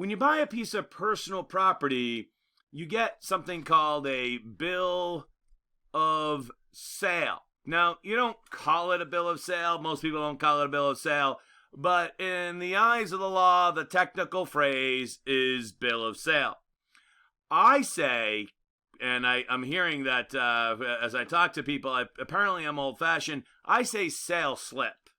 When you buy a piece of personal property, you get something called a bill of sale. Now, you don't call it a bill of sale. Most people don't call it a bill of sale. But in the eyes of the law, the technical phrase is bill of sale. I say, and I'm hearing that as I talk to people, apparently I'm old-fashioned, I say sales slip.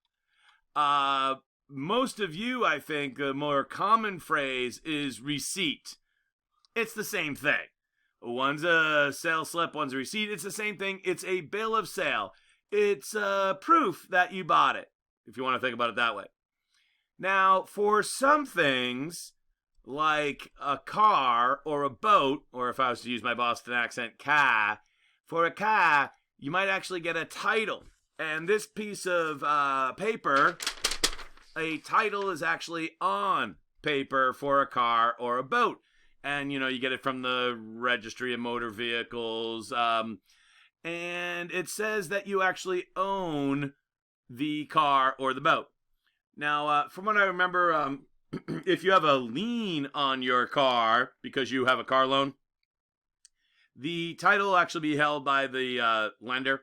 Most of you, I think, the more common phrase is receipt. It's the same thing. One's a sales slip, one's a receipt. It's the same thing. It's a bill of sale. It's proof that you bought it, if you want to think about it that way. Now, for some things, like a car or a boat, or if I was to use my Boston accent, car, for a car, you might actually get a title. And this piece of paper, a title is actually on paper for a car or a boat. And, you get it from the Registry of Motor Vehicles. And it says that you actually own the car or the boat. Now, from what I remember, if you have a lien on your car because you have a car loan, the title will actually be held by the lender.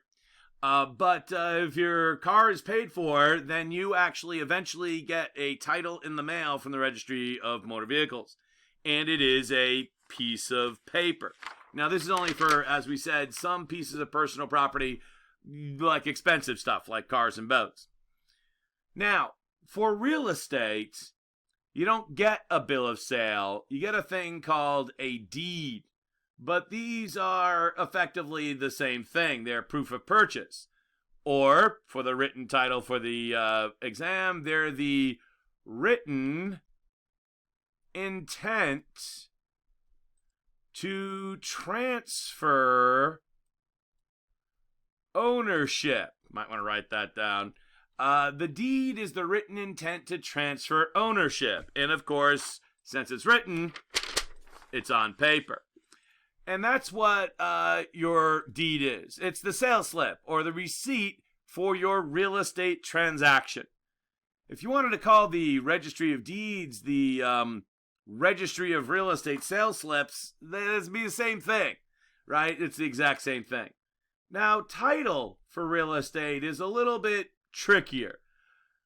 But if your car is paid for, then you actually eventually get a title in the mail from the Registry of Motor Vehicles. And it is a piece of paper. Now, this is only for, as we said, some pieces of personal property, like expensive stuff, like cars and boats. Now, for real estate, you don't get a bill of sale. You get a thing called a deed. But these are effectively the same thing. They're proof of purchase. Or, for the written title for the exam, they're the written intent to transfer ownership. Might want to write that down. The deed is the written intent to transfer ownership. And of course, since it's written, it's on paper. And that's what your deed is. It's the sales slip or the receipt for your real estate transaction. If you wanted to call the Registry of Deeds the Registry of Real Estate Sales Slips, that'd be the same thing, right? It's the exact same thing. Now, title for real estate is a little bit trickier.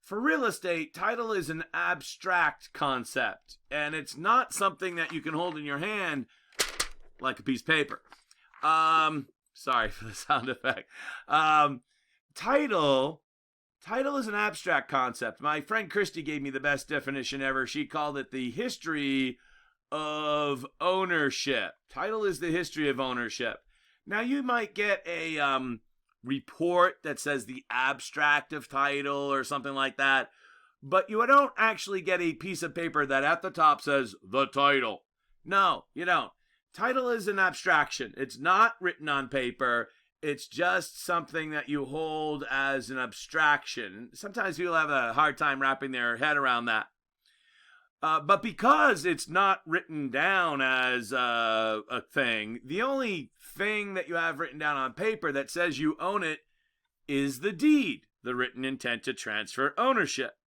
For real estate, title is an abstract concept, and it's not something that you can hold in your hand like a piece of paper. Sorry for the sound effect. Title is an abstract concept. My friend Christy gave me the best definition ever. She called it the history of ownership. Title is the history of ownership. Now, you might get a report that says the abstract of title or something like that, but you don't actually get a piece of paper that at the top says the title. No, you don't. Title is an abstraction. It's not written on paper. It's just something that you hold as an abstraction. Sometimes people have a hard time wrapping their head around that. But because it's not written down as a thing, the only thing that you have written down on paper that says you own it is the deed, the written intent to transfer ownership.